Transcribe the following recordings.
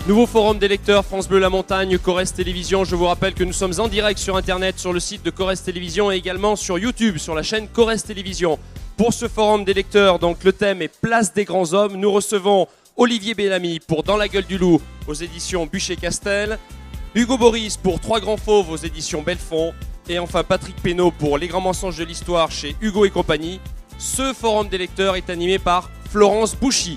Nouveau forum des lecteurs, France Bleu La Montagne, Corrèze Télévision. Je vous rappelle que nous sommes en direct sur Internet, sur le site de Corrèze Télévision et également sur YouTube, sur la chaîne Corrèze Télévision. Pour ce forum des lecteurs, donc le thème est Place des grands hommes. Nous recevons Olivier Bellamy pour Dans la gueule du loup aux éditions Bûcher-Castel, Hugo Boris pour Trois grands fauves aux éditions Belfond et enfin Patrick Pénaud pour Les grands mensonges de l'histoire chez Hugo et compagnie. Ce forum des lecteurs est animé par Florence Bouchy.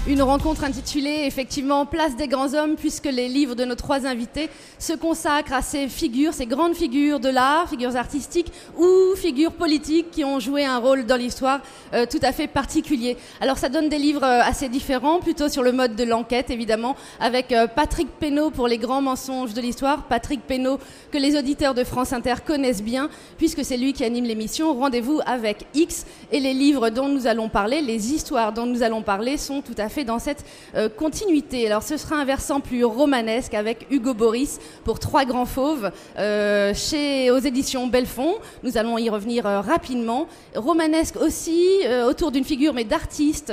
Une rencontre intitulée effectivement Place des grands hommes, puisque les livres de nos trois invités se consacrent à ces figures, ces grandes figures de l'art, figures artistiques ou figures politiques qui ont joué un rôle dans l'histoire tout à fait particulier. Alors ça donne des livres assez différents, plutôt sur le mode de l'enquête évidemment, avec Patrick Pénaud pour Les grands mensonges de l'histoire. Patrick Pénaud que les auditeurs de France Inter connaissent bien, puisque c'est lui qui anime l'émission Rendez-vous avec X, et les livres dont nous allons parler, les histoires dont nous allons parler sont tout à fait dans cette continuité. Alors ce sera un versant plus romanesque avec Hugo Boris pour Trois grands fauves aux éditions Belfond. Nous allons y revenir rapidement. Romanesque aussi autour d'une figure mais d'artiste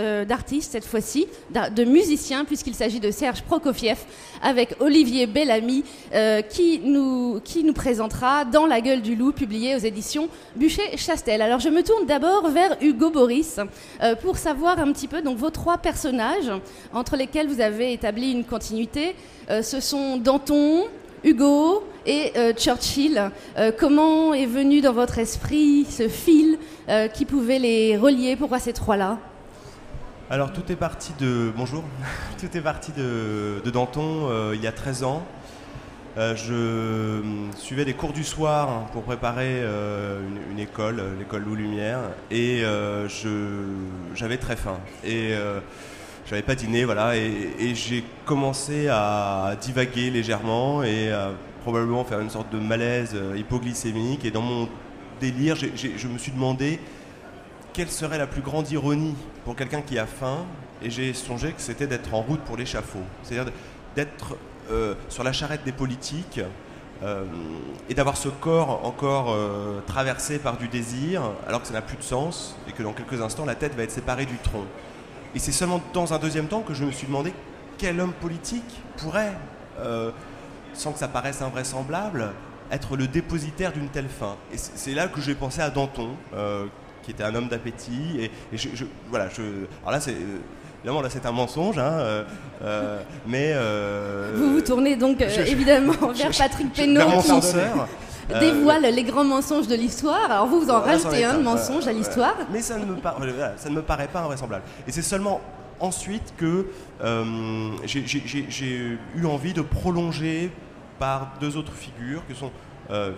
cette fois-ci, de musicien, puisqu'il s'agit de Serge Prokofiev avec Olivier Bellamy qui nous présentera Dans la gueule du loup, publié aux éditions Bûcher-Castel. Alors je me tourne d'abord vers Hugo Boris pour savoir un petit peu donc vos trois personnages entre lesquels vous avez établi une continuité. Ce sont Danton, Hugo et Churchill. Comment est venu dans votre esprit ce fil qui pouvait les relier? Pourquoi ces trois-là? Alors tout est parti de... Bonjour. Tout est parti de Danton il y a 13 ans. Je suivais des cours du soir pour préparer une école, l'école Loup Lumière, et j'avais très faim. Et j'avais pas dîné, voilà, et j'ai commencé à divaguer légèrement et à probablement faire une sorte de malaise hypoglycémique. Et dans mon délire, je me suis demandé quelle serait la plus grande ironie pour quelqu'un qui a faim, et j'ai songé que c'était d'être en route pour l'échafaud, c'est-à-dire d'être sur la charrette des politiques et d'avoir ce corps encore traversé par du désir, alors que ça n'a plus de sens et que dans quelques instants la tête va être séparée du tronc. Et c'est seulement dans un deuxième temps que je me suis demandé quel homme politique pourrait, sans que ça paraisse invraisemblable, être le dépositaire d'une telle fin. Et c'est là que j'ai pensé à Danton, qui était un homme d'appétit. Voilà, alors là, évidemment, là, c'est un mensonge, hein, mais... Vous vous tournez donc évidemment vers Patrick Pénaud, qui dévoile les grands mensonges de l'histoire. Alors vous en rajoutez un mensonge à l'histoire. Mais ça ne me paraît pas invraisemblable. Et c'est seulement ensuite que j'ai eu envie de prolonger par deux autres figures, que sont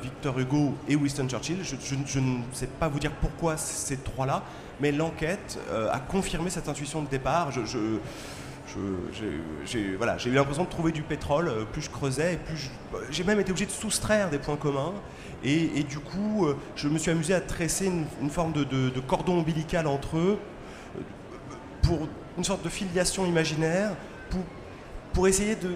Victor Hugo et Winston Churchill. Je ne sais pas vous dire pourquoi ces trois-là, mais l'enquête a confirmé cette intuition de départ. J'ai eu l'impression de trouver du pétrole. Plus je creusais, et plus j'ai même été obligé de soustraire des points communs. Et du coup, je me suis amusé à tresser une forme de cordon ombilical entre eux, pour une sorte de filiation imaginaire, pour essayer de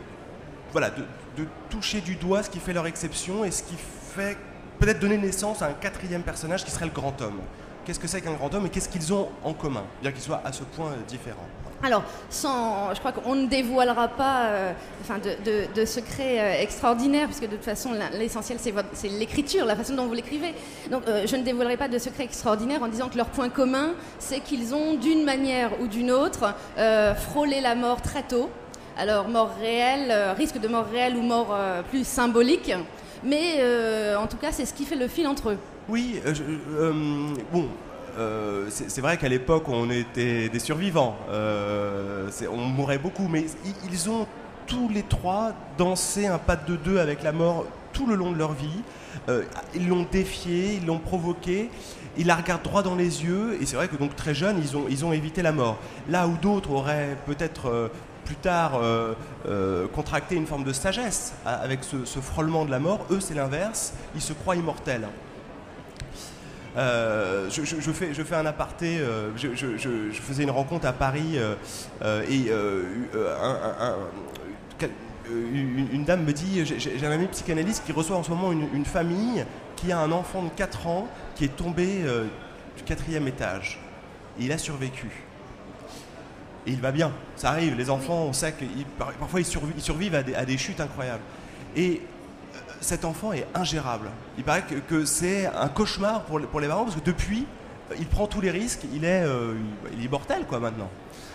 toucher du doigt ce qui fait leur exception et ce qui fait peut-être donner naissance à un quatrième personnage qui serait le grand homme. Qu'est-ce que c'est qu'un grand homme et qu'est-ce qu'ils ont en commun, bien qu'ils soient à ce point différents? Alors, je crois qu'on ne dévoilera pas de secrets extraordinaires, puisque de toute façon, l'essentiel, c'est l'écriture, la façon dont vous l'écrivez. Donc, je ne dévoilerai pas de secrets extraordinaires en disant que leur point commun, c'est qu'ils ont, d'une manière ou d'une autre, frôlé la mort très tôt. Alors, mort réelle, risque de mort réelle ou mort plus symbolique. Mais, en tout cas, c'est ce qui fait le fil entre eux. Oui, c'est vrai qu'à l'époque, on était des survivants. On mourait beaucoup, mais ils ont tous les trois dansé un pas de deux avec la mort tout le long de leur vie. Ils l'ont défiée, ils l'ont provoquée. Ils la regardent droit dans les yeux. Et c'est vrai que donc très jeunes, ils ont évité la mort. Là où d'autres auraient peut-être plus tard contracté une forme de sagesse avec ce frôlement de la mort, eux, c'est l'inverse. Ils se croient immortels. Je fais un aparté. Je faisais une rencontre à Paris et une dame me dit, j'ai un ami psychanalyste qui reçoit en ce moment une famille qui a un enfant de 4 ans qui est tombé du 4e étage. Et il a survécu. Et il va bien, ça arrive, les enfants, on sait que parfois ils survivent à des chutes incroyables. Et cet enfant est ingérable. Il paraît que c'est un cauchemar pour les parents, parce que depuis, il prend tous les risques, il est mortel quoi maintenant.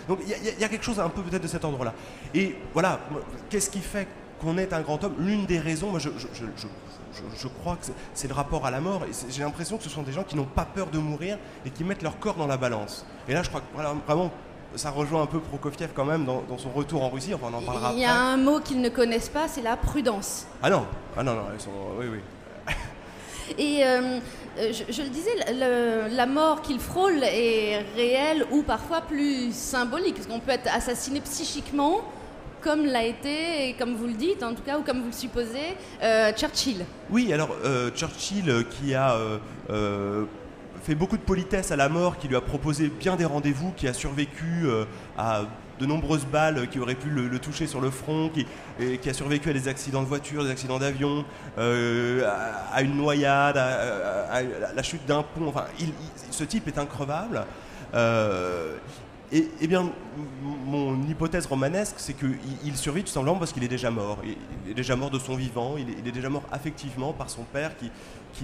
Donc il y a quelque chose un peu peut-être de cet ordre-là. Et voilà, qu'est-ce qui fait qu'on est un grand homme? L'une des raisons, moi je crois que c'est le rapport à la mort. Et j'ai l'impression que ce sont des gens qui n'ont pas peur de mourir et qui mettent leur corps dans la balance. Et là je crois que vraiment, ça rejoint un peu Prokofiev quand même dans son retour en Russie, enfin on en parlera après. Il y a un mot qu'ils ne connaissent pas, c'est la prudence. Ah non, ils sont... Oui. Et je le disais, la mort qu'il frôle est réelle ou parfois plus symbolique, parce qu'on peut être assassiné psychiquement, comme l'a été, et comme vous le dites en tout cas, ou comme vous le supposez, Churchill. Oui, alors Churchill qui a fait beaucoup de politesse à la mort, qui lui a proposé bien des rendez-vous, qui a survécu à de nombreuses balles qui auraient pu le toucher sur le front, qui a survécu à des accidents de voiture, des accidents d'avion, à une noyade, à la chute d'un pont. Enfin, ce type est increvable. Et bien, mon hypothèse romanesque, c'est qu'il survit tout simplement parce qu'il est déjà mort. Il est déjà mort de son vivant, il est déjà mort affectivement par son père qui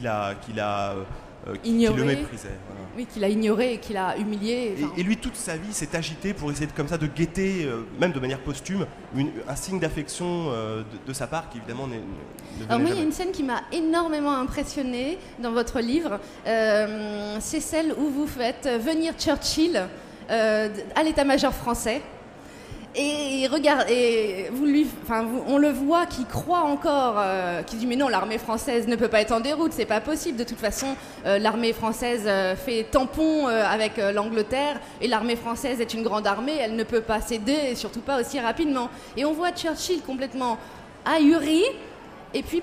le méprisait. Voilà. Oui, qu'il a ignoré et qu'il a humilié. Et lui, toute sa vie, s'est agité pour essayer comme ça de guetter, même de manière posthume, un signe d'affection de sa part qui évidemment ne Alors moi, jamais. il y a une scène qui m'a énormément impressionnée dans votre livre. C'est celle où vous faites venir Churchill à l'état-major français. Et on le voit qui croit encore, qui dit mais non, l'armée française ne peut pas être en déroute, c'est pas possible. De toute façon, l'armée française fait tampon avec l'Angleterre et l'armée française est une grande armée, elle ne peut pas céder, et surtout pas aussi rapidement. Et on voit Churchill complètement ahuri. Et puis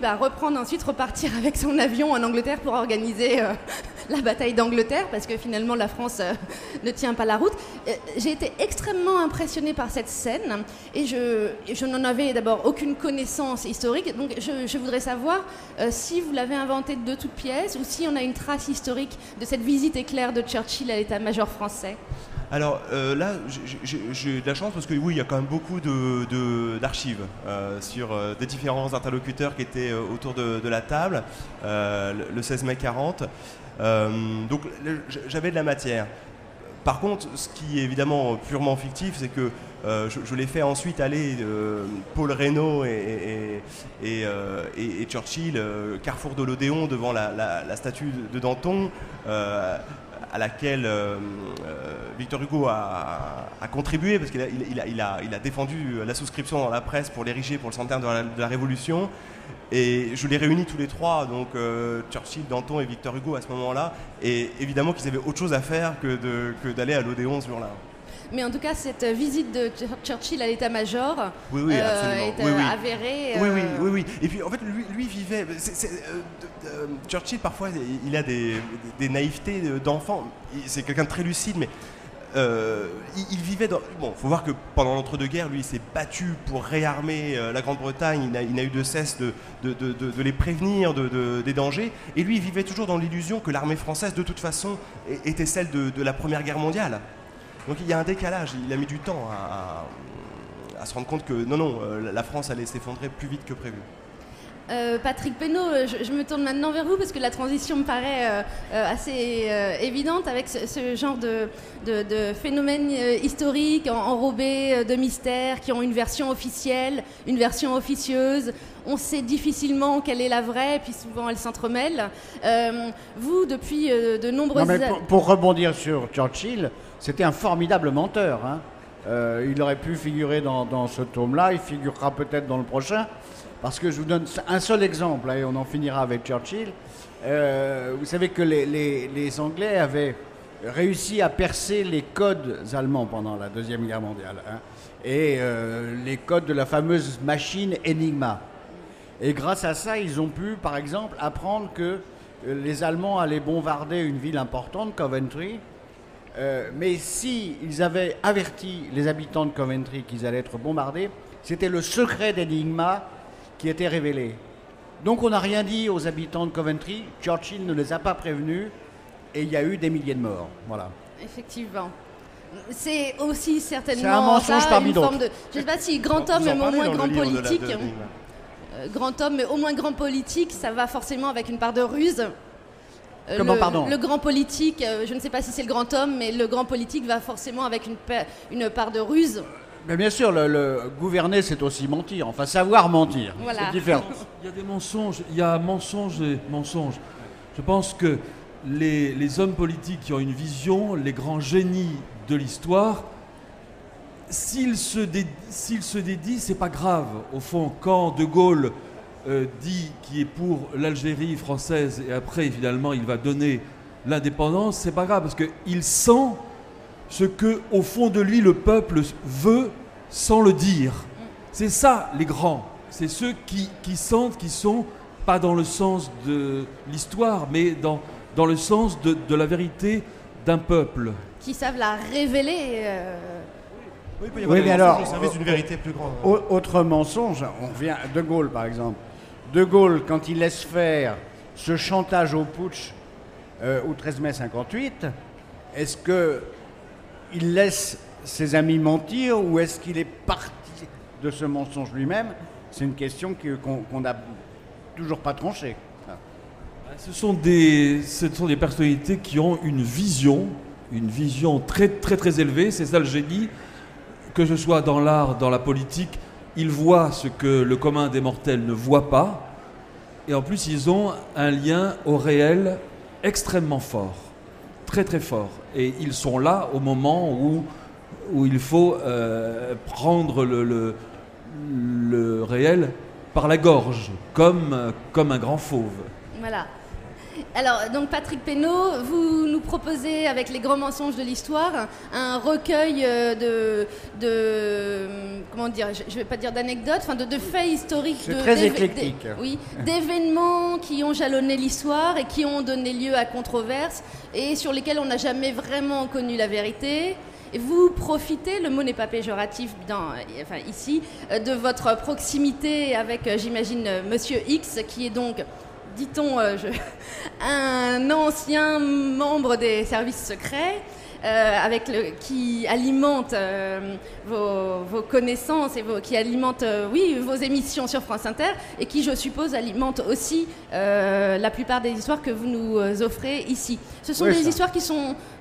repartir avec son avion en Angleterre pour organiser la bataille d'Angleterre, parce que finalement la France ne tient pas la route. J'ai été extrêmement impressionnée par cette scène, et je n'en avais d'abord aucune connaissance historique, donc je voudrais savoir si vous l'avez inventée de toutes pièces, ou si on a une trace historique de cette visite éclair de Churchill à l'état-major français. Alors là, j'ai de la chance parce que oui, il y a quand même beaucoup d'archives sur des différents interlocuteurs qui étaient autour de la table le 16 mai 40. Donc j'avais de la matière. Par contre, ce qui est évidemment purement fictif, c'est que je l'ai fait ensuite aller Paul Reynaud et Churchill, carrefour de l'Odéon, devant la statue de Danton, à laquelle Victor Hugo a contribué, parce qu'il a défendu la souscription dans la presse pour l'ériger pour le centenaire de la Révolution. Et je les réunis tous les trois, donc Churchill, Danton et Victor Hugo à ce moment-là. Et évidemment qu'ils avaient autre chose à faire que d'aller à l'Odéon ce jour-là. Mais en tout cas, cette visite de Churchill à l'état-major est avérée. Oui. Et puis en fait, lui vivait. Churchill, parfois, il a des naïvetés d'enfant. C'est quelqu'un de très lucide, mais il vivait dans... Bon, faut voir que pendant l'entre-deux-guerres, lui, il s'est battu pour réarmer la Grande-Bretagne. Il n'a eu de cesse de les prévenir des dangers. Et lui, il vivait toujours dans l'illusion que l'armée française, de toute façon, était celle de la Première Guerre mondiale. Donc il y a un décalage, il a mis du temps à se rendre compte que non, la France allait s'effondrer plus vite que prévu. Patrick Pénaud, je me tourne maintenant vers vous parce que la transition me paraît assez évidente avec ce genre de phénomènes historiques enrobés de mystères qui ont une version officielle, une version officieuse. On sait difficilement quelle est la vraie, et puis souvent elle s'entremêle. Vous, depuis de nombreuses années... Pour rebondir sur Churchill, c'était un formidable menteur. Hein. Il aurait pu figurer dans ce tome-là, il figurera peut-être dans le prochain. Parce que je vous donne un seul exemple, et on en finira avec Churchill. Vous savez que les Anglais avaient réussi à percer les codes allemands pendant la Deuxième Guerre mondiale. Hein, et les codes de la fameuse machine Enigma. Et grâce à ça, ils ont pu, par exemple, apprendre que les Allemands allaient bombarder une ville importante, Coventry. Mais s'ils avaient averti les habitants de Coventry qu'ils allaient être bombardés, c'était le secret d'Enigma qui était révélé. Donc on n'a rien dit aux habitants de Coventry, Churchill ne les a pas prévenus et il y a eu des milliers de morts. Voilà. Effectivement. C'est aussi certainement C'est un mensonge ça, parmi une forme d'autres. de... Je ne sais pas si grand Vous homme, en mais au parlez moins dans le grand livre de politique. Grand homme, mais au moins grand politique, ça va forcément avec une part de ruse. Comment, pardon ? Le grand politique, je ne sais pas si c'est le grand homme, mais le grand politique va forcément avec une part de ruse. Mais bien sûr, le gouverner, c'est aussi mentir. Enfin, savoir mentir. Voilà. C'est différent. Il y a des mensonges, il y a mensonges et mensonges. Je pense que les hommes politiques qui ont une vision, les grands génies de l'histoire, s'ils se dédient, c'est pas grave. Au fond, quand De Gaulle dit qu'il est pour l'Algérie française et après, finalement, il va donner l'indépendance, c'est pas grave parce qu'il sent ce que, au fond de lui, le peuple veut sans le dire. C'est ça, les grands. C'est ceux qui sentent, qui sont pas dans le sens de l'histoire, mais dans le sens de la vérité d'un peuple. Qui savent la révéler. Oui, il peut y avoir Oui, des mais mensonges alors, au service d'une vérité plus grande. Autre mensonge, on revient à De Gaulle par exemple. De Gaulle, quand il laisse faire ce chantage au putsch au 13 mai 58, est-ce qu'il laisse ses amis mentir ou est-ce qu'il est parti de ce mensonge lui-même? C'est une question qu'on n'a toujours pas tranchée. Ce sont des personnalités qui ont une vision très très très élevée. C'est ça le génie. Que ce soit dans l'art, dans la politique, ils voient ce que le commun des mortels ne voit pas. Et en plus, ils ont un lien au réel extrêmement fort, très très fort. Et ils sont là au moment où il faut prendre le réel par la gorge, comme un grand fauve. Voilà. Alors, donc Patrick Pénaud, vous nous proposez avec les grands mensonges de l'histoire un recueil comment dire, je ne vais pas dire d'anecdotes, enfin de faits historiques. C'est très éclectique. Oui, d'événements qui ont jalonné l'histoire et qui ont donné lieu à controverses et sur lesquels on n'a jamais vraiment connu la vérité. Et vous profitez, le mot n'est pas péjoratif ici, de votre proximité avec, j'imagine, Monsieur X, qui est donc... dit-on, un ancien membre des services secrets qui alimente vos connaissances et qui alimente vos émissions sur France Inter et qui, je suppose, alimente aussi la plupart des histoires que vous nous offrez ici. Ce sont des histoires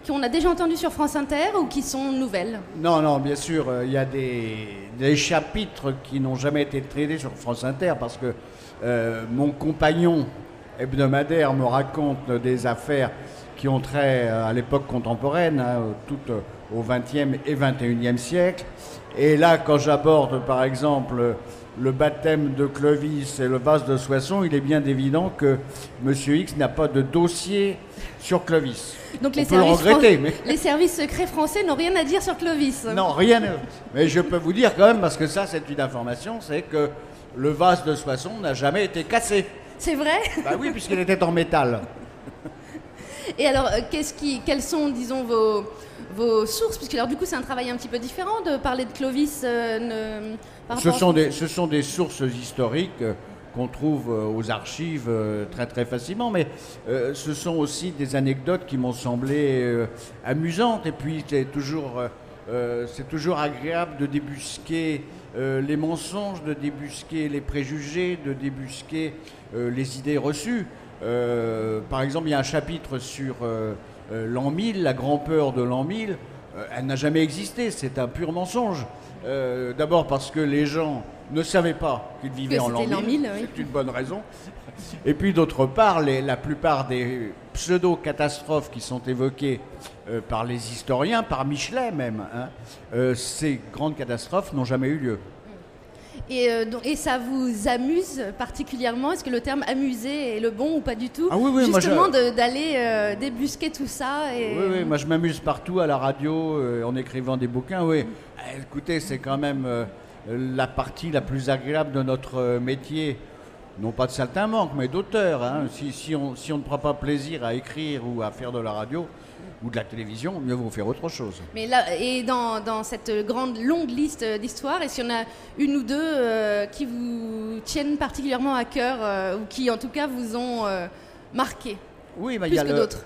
qu'on a déjà entendues sur France Inter ou qui sont nouvelles? Non, bien sûr, il y a des chapitres qui n'ont jamais été traités sur France Inter parce que mon compagnon hebdomadaire me raconte des affaires qui ont trait à l'époque contemporaine, toutes au XXe et XXIe siècle. Et là, quand j'aborde par exemple le baptême de Clovis et le vase de Soissons, il est bien évident que Monsieur X n'a pas de dossier sur Clovis. Donc on peut le regretter, mais... les services secrets français n'ont rien à dire sur Clovis. Non, rien. Mais je peux vous dire quand même, parce que ça c'est une information, c'est que le vase de Soissons n'a jamais été cassé. C'est vrai? Bah oui, puisqu'il était en métal. Et alors, quelles sont, disons, vos sources? Puisque alors, du coup, c'est un travail un petit peu différent de parler de Clovis. Ce sont des sources historiques qu'on trouve aux archives très très facilement, mais ce sont aussi des anecdotes qui m'ont semblé amusantes. Et puis, c'est toujours agréable de débusquer les mensonges, de débusquer les préjugés, de débusquer les idées reçues. Par exemple, il y a un chapitre sur l'an 1000, la grand-peur de l'an 1000. Elle n'a jamais existé, c'est un pur mensonge. D'abord parce que les gens ne savaient pas qu'ils vivaient en l'an 1000, oui. c'est une bonne raison. Et puis d'autre part, la plupart des pseudo-catastrophes qui sont évoquées par les historiens, par Michelet même, ces grandes catastrophes n'ont jamais eu lieu. Et ça vous amuse particulièrement? Est-ce que le terme amuser est le bon ou pas du tout? Ah oui, justement d'aller débusquer tout ça Oui, moi je m'amuse partout à la radio en écrivant des bouquins, oui. Écoutez, c'est quand même la partie la plus agréable de notre métier. Non pas de saltimbanque, mais d'auteur. Si on ne prend pas plaisir à écrire ou à faire de la radio ou de la télévision, mieux vaut faire autre chose. Mais là, et dans cette longue liste d'histoires, est-ce qu'il y en a une ou deux qui vous tiennent particulièrement à cœur ou qui en tout cas vous ont marqué? Oui, plus que d'autres.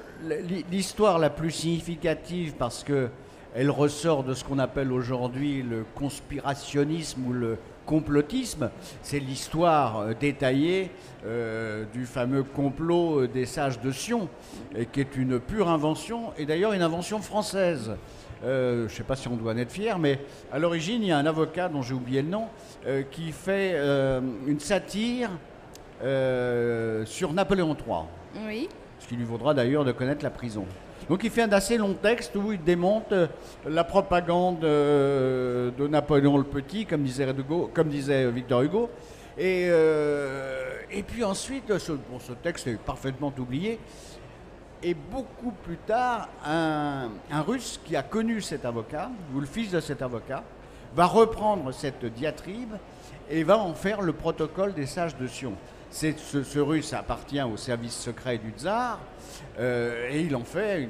L'histoire la plus significative parce que elle ressort de ce qu'on appelle aujourd'hui le conspirationnisme ou le complotisme. C'est l'histoire détaillée du fameux complot des sages de Sion, et qui est une pure invention, et d'ailleurs une invention française. Je ne sais pas si on doit en être fier, mais à l'origine, il y a un avocat dont j'ai oublié le nom, qui fait une satire sur Napoléon III. Oui. Ce qui lui vaudra d'ailleurs de connaître la prison. Donc il fait un assez long texte où il démonte la propagande de Napoléon le Petit, comme disait Victor Hugo. Et puis ensuite, ce texte est parfaitement oublié. Et beaucoup plus tard, un Russe qui a connu cet avocat, ou le fils de cet avocat, va reprendre cette diatribe et va en faire le protocole des sages de Sion. Ce Russe appartient au service secret du tsar, et il en fait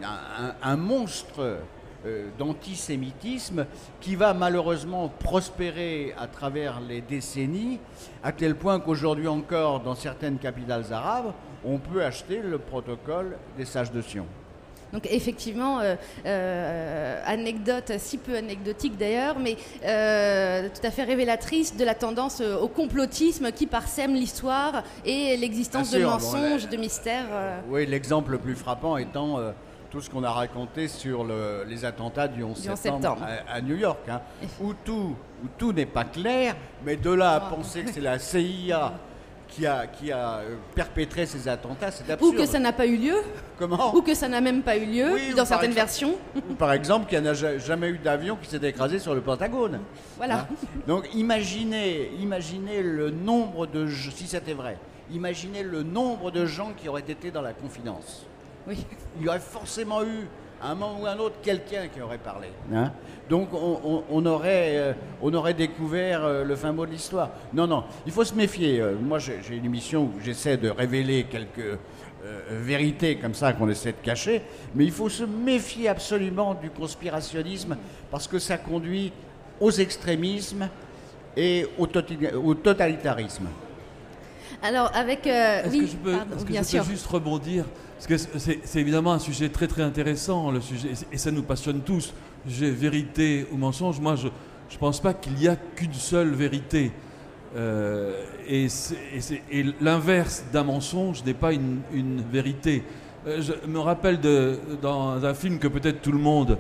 un monstre d'antisémitisme qui va malheureusement prospérer à travers les décennies, à tel point qu'aujourd'hui encore, dans certaines capitales arabes, on peut acheter le protocole des sages de Sion. Donc effectivement, anecdote, si peu anecdotique d'ailleurs, mais tout à fait révélatrice de la tendance au complotisme qui parsème l'histoire et l'existence de mensonges, de mystères. Oui, l'exemple le plus frappant étant tout ce qu'on a raconté sur les attentats du 11 septembre à New York, hein, où tout n'est pas clair, mais de là à penser que c'est la CIA qui a perpétré ces attentats, c'est absurde. Ou que ça n'a pas eu lieu. Comment ? Ou que ça n'a même pas eu lieu, oui, dans certaines versions. Ou par exemple, qu'il n'y a jamais eu d'avion qui s'est écrasé sur le Pentagone. Voilà. Hein ? Donc imaginez le nombre de... Si c'était vrai, imaginez le nombre de gens qui auraient été dans la confidence. Oui. Il y aurait forcément eu, à un moment ou à un autre, quelqu'un qui aurait parlé. Hein ? Donc on aurait découvert le fin mot de l'histoire. Non, il faut se méfier. Moi, j'ai une émission où j'essaie de révéler quelques vérités comme ça qu'on essaie de cacher, mais il faut se méfier absolument du conspirationnisme parce que ça conduit aux extrémismes et au totalitarisme. Alors, avec... Est-ce oui, que je peux juste rebondir ? Parce que c'est évidemment un sujet très très intéressant, le sujet, et ça nous passionne tous. Vérité ou mensonge, moi je ne pense pas qu'il y a qu'une seule vérité. Et l'inverse d'un mensonge n'est pas une vérité. Je me rappelle dans un film que peut-être tout le monde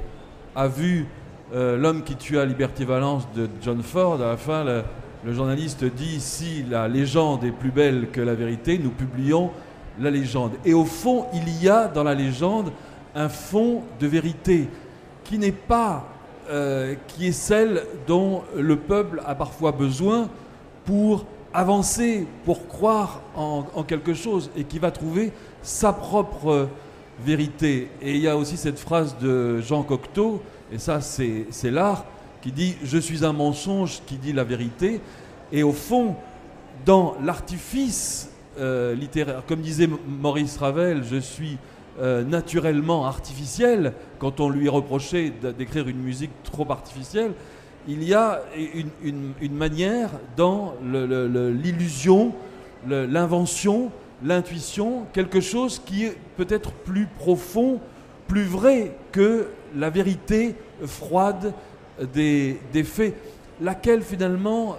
a vu, L'homme qui tua Liberty Valance de John Ford. À la fin, le journaliste dit: si la légende est plus belle que la vérité, nous publions la légende. Et au fond, il y a dans la légende un fond de vérité qui n'est pas, qui est celle dont le peuple a parfois besoin pour avancer, pour croire en quelque chose, et qui va trouver sa propre vérité. Et il y a aussi cette phrase de Jean Cocteau, et ça c'est l'art, qui dit « Je suis un mensonge qui dit la vérité ». Et au fond, dans l'artifice littéraire, comme disait Maurice Ravel, je suis naturellement artificiel, quand on lui reprochait d'écrire une musique trop artificielle. Il y a une manière dans l'illusion, l'invention, l'intuition, quelque chose qui est peut-être plus profond, plus vrai que la vérité froide des faits, laquelle finalement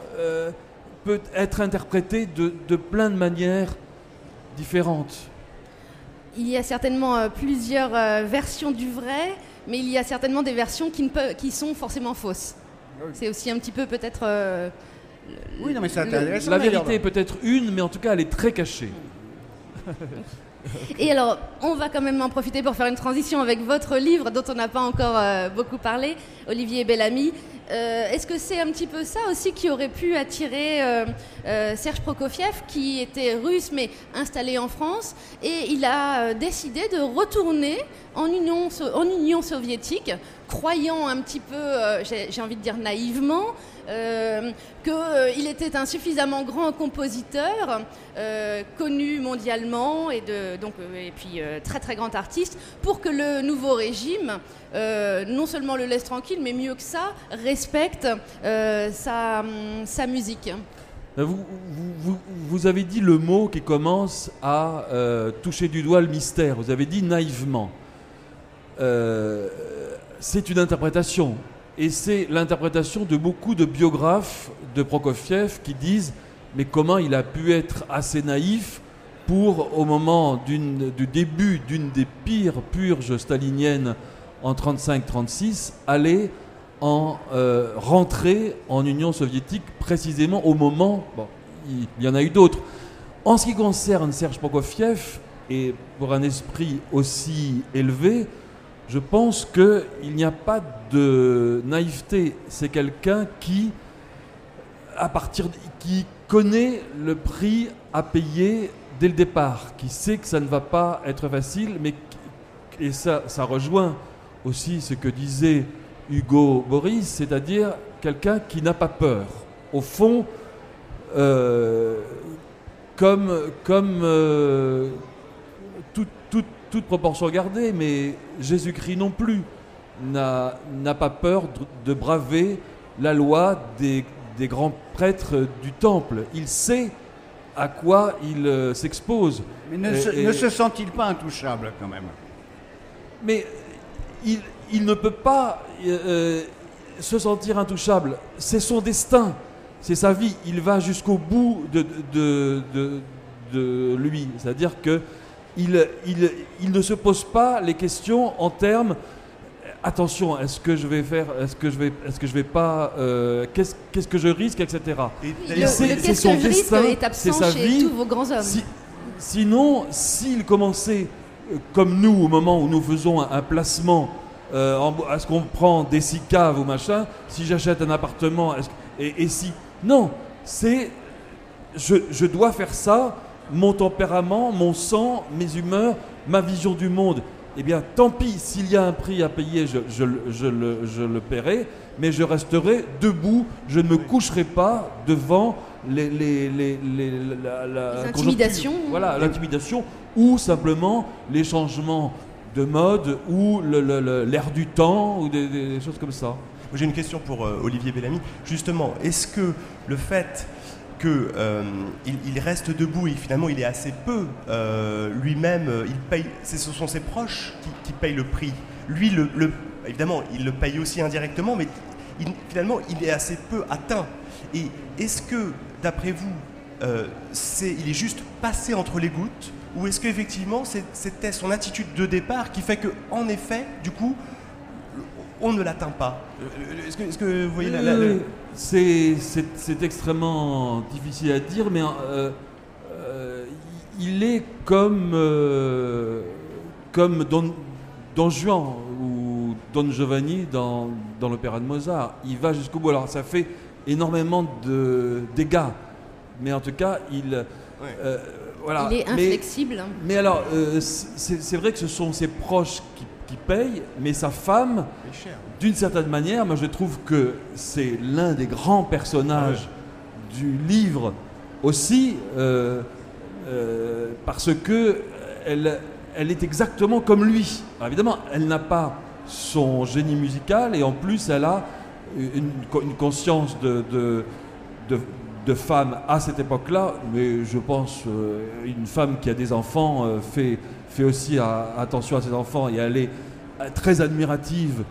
peut être interprétée de plein de manières différentes. Il y a certainement plusieurs versions du vrai, mais il y a certainement des versions qui sont forcément fausses. Oui. C'est aussi un petit peu peut-être... oui, non, mais c'est intéressant. La vérité est peut-être une, mais en tout cas, elle est très cachée. Et alors, on va quand même en profiter pour faire une transition avec votre livre, dont on n'a pas encore beaucoup parlé, Olivier Bellamy. Est-ce que c'est un petit peu ça aussi qui aurait pu attirer Serge Prokofiev, qui était russe mais installé en France, et il a décidé de retourner en Union soviétique, croyant un petit peu, j'ai envie de dire naïvement, qu'il était un suffisamment grand compositeur, connu mondialement, et puis très très grand artiste, pour que le nouveau régime non seulement le laisse tranquille, mais mieux que ça, respecte sa musique. Vous avez dit le mot qui commence à toucher du doigt le mystère. Vous avez dit naïvement. c'est une interprétation. Et c'est l'interprétation de beaucoup de biographes de Prokofiev qui disent « Mais comment il a pu être assez naïf pour, au moment du début d'une des pires purges staliniennes en 1935-1936, aller rentrer en Union soviétique précisément au moment... » Bon, il y en a eu d'autres. En ce qui concerne Serge Prokofiev, et pour un esprit aussi élevé, je pense qu'il n'y a pas de naïveté. C'est quelqu'un qui connaît le prix à payer dès le départ, qui sait que ça ne va pas être facile, et ça rejoint aussi ce que disait Hugo Boris, c'est-à-dire quelqu'un qui n'a pas peur. Au fond, toute proportion gardée, mais Jésus-Christ non plus n'a pas peur de braver la loi des grands prêtres du temple. Il sait à quoi il s'expose. Mais ne se sent-il pas intouchable quand même? Mais il ne peut pas se sentir intouchable. C'est son destin, c'est sa vie. Il va jusqu'au bout de lui. C'est-à-dire que il ne se pose pas les questions en termes attention, est-ce que je vais faire, est-ce que je vais pas, qu'est-ce que je risque, etc. C'est son destin, est absent c'est sa chez vie. tous vos grands hommes. Sinon, s'il commençait comme nous au moment où nous faisons un placement, est-ce qu'on prend des 6 caves ou machin, si j'achète un appartement, et si non, c'est je dois faire ça. Mon tempérament, mon sang, mes humeurs, ma vision du monde, eh bien tant pis, s'il y a un prix à payer, je le paierai, mais je resterai debout, je ne me coucherai pas devant les intimidations. Voilà, l'intimidation, ou simplement les changements de mode, ou l'air du temps, ou des choses comme ça. J'ai une question pour Olivier Bellamy. Justement, est-ce que le fait qu'il reste debout et finalement il est assez peu lui-même, il paye, ce sont ses proches qui payent le prix. Lui, évidemment, il le paye aussi indirectement, mais finalement il est assez peu atteint. Et est-ce que, d'après vous, il est juste passé entre les gouttes, ou est-ce qu'effectivement c'était son attitude de départ qui fait qu'en effet, du coup, on ne l'atteint pas? Est-ce que vous voyez C'est extrêmement difficile à dire, mais il est comme Don Juan ou Don Giovanni dans l'opéra de Mozart. Il va jusqu'au bout. Alors ça fait énormément de dégâts, mais en tout cas, voilà. Il est inflexible. Mais alors, c'est vrai que ce sont ses proches qui paye, mais sa femme, d'une certaine manière, moi je trouve que c'est l'un des grands personnages du livre aussi, parce que elle est exactement comme lui. Alors évidemment, elle n'a pas son génie musical, et en plus elle a une conscience de femme à cette époque-là, mais je pense une femme qui a des enfants fait aussi attention à ses enfants, et elle est très admirative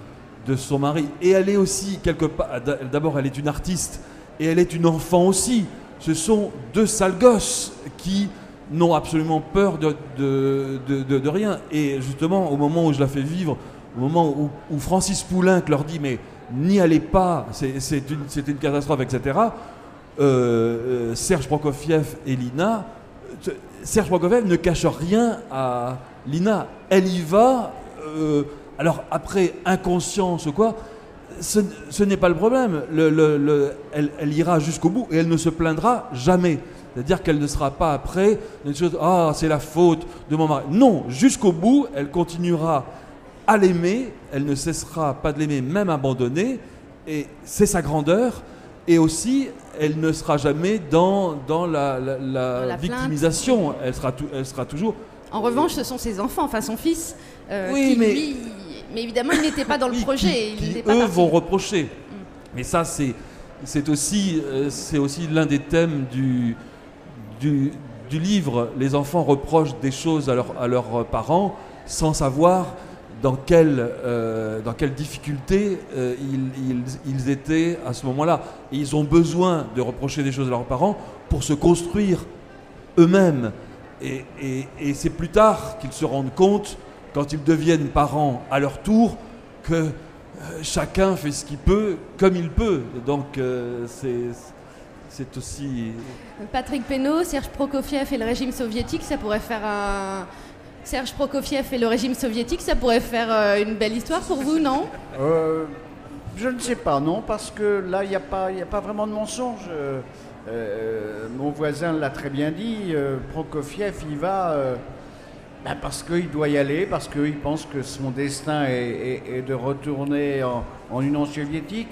de son mari, et elle est aussi quelque part, d'abord elle est une artiste et elle est une enfant aussi. Ce sont 2 sales gosses qui n'ont absolument peur de rien, et justement au moment où je la fais vivre, au moment où Francis Poulenc leur dit mais n'y allez pas, c'est une catastrophe, etc. Serge Prokofiev et Lina, Serge Prokofiev ne cache rien à Lina, elle y va, alors après, inconscience ou quoi, ce n'est pas le problème, elle ira jusqu'au bout, et elle ne se plaindra jamais, c'est-à-dire qu'elle ne sera pas après une chose, c'est la faute de mon mari, non, jusqu'au bout, elle continuera à l'aimer, elle ne cessera pas de l'aimer, même abandonnée, et c'est sa grandeur. Et aussi, elle ne sera jamais dans la victimisation. Elle sera toujours... En revanche, ce sont ses enfants, enfin son fils, oui, qui mais évidemment, il n'était pas dans le projet. Qui eux vont reprocher. Mais ça, c'est aussi l'un des thèmes du livre. Les enfants reprochent des choses à leurs parents sans savoir dans quelle difficulté ils étaient à ce moment-là. Et ils ont besoin de reprocher des choses à leurs parents pour se construire eux-mêmes. Et c'est plus tard qu'ils se rendent compte, quand ils deviennent parents à leur tour, que chacun fait ce qu'il peut, comme il peut. Donc c'est aussi... Patrick Pénaud, Serge Prokofiev et le régime soviétique, ça pourrait faire un... Serge Prokofiev et le régime soviétique, ça pourrait faire une belle histoire pour vous, non ? Je ne sais pas, non, parce que là, il n'y a pas vraiment de mensonge. Mon voisin l'a très bien dit, Prokofiev, il va parce qu'il doit y aller, parce qu'il pense que son destin est de retourner en Union soviétique.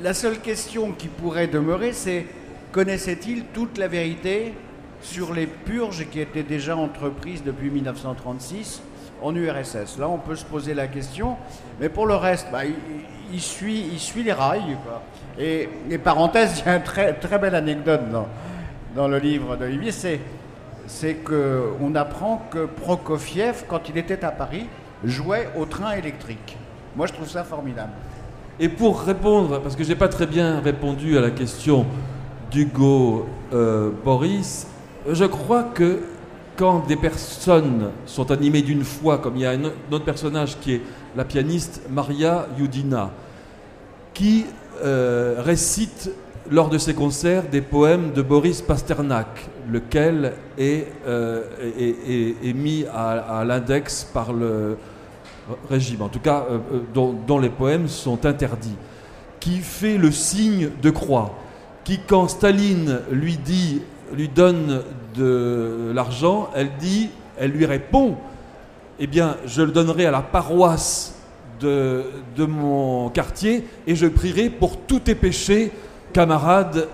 La seule question qui pourrait demeurer, c'est connaissait-il toute la vérité sur les purges qui étaient déjà entreprises depuis 1936 en URSS. Là, on peut se poser la question, mais pour le reste, il suit les rails, quoi. Et parenthèse, il y a une très belle anecdote dans le livre d'Olivier, c'est qu'on apprend que Prokofiev, quand il était à Paris, jouait au train électrique. Moi, je trouve ça formidable. Et pour répondre, parce que je n'ai pas très bien répondu à la question d'Hugo Boris, je crois que quand des personnes sont animées d'une foi, comme il y a un autre personnage qui est la pianiste Maria Youdina, qui récite lors de ses concerts des poèmes de Boris Pasternak, lequel est mis à l'index par le régime, en tout cas dont les poèmes sont interdits, qui fait le signe de croix, qui quand Staline lui donne de l'argent, elle lui répond, eh bien je le donnerai à la paroisse de mon quartier et je prierai pour tous tes péchés, camarade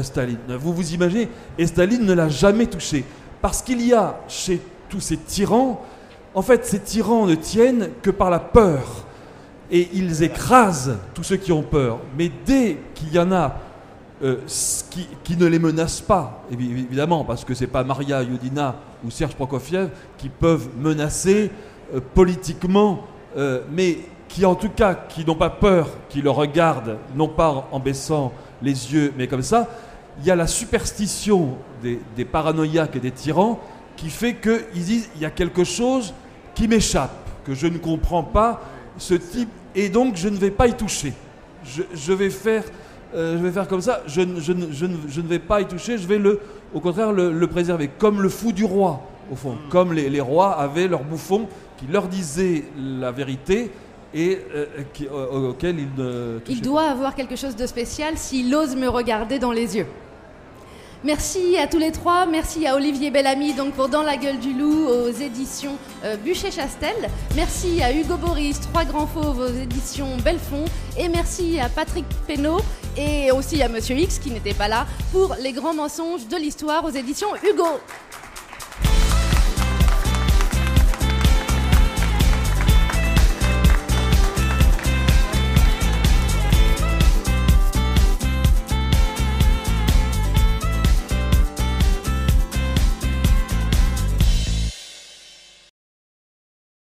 Staline. Vous imaginez, et Staline ne l'a jamais touché, parce qu'il y a chez tous ces tyrans, en fait ces tyrans ne tiennent que par la peur, et ils écrasent tous ceux qui ont peur, mais dès qu'il y en a qui ne les menacent pas, évidemment, parce que ce n'est pas Maria Youdina ou Serge Prokofiev qui peuvent menacer politiquement, mais qui en tout cas, qui n'ont pas peur, qui le regardent, non pas en baissant les yeux, mais comme ça, il y a la superstition des paranoïaques et des tyrans qui fait qu'ils disent il y a quelque chose qui m'échappe, que je ne comprends pas, ce type, et donc je ne vais pas y toucher. Je vais faire comme ça, je ne vais pas y toucher, je vais au contraire le préserver, comme le fou du roi, au fond, comme les rois avaient leurs bouffons qui leur disaient la vérité et auquel ils ne touchaient. Il doit avoir quelque chose de spécial s'il ose me regarder dans les yeux. Merci à tous les trois, merci à Olivier Bellamy donc pour Dans la gueule du loup aux éditions Buchet-Chastel, merci à Hugo Boris, Trois grands fauves aux éditions Belfond, et merci à Patrick Pénaud et aussi à Monsieur X qui n'était pas là pour Les grands mensonges de l'histoire aux éditions Hugo.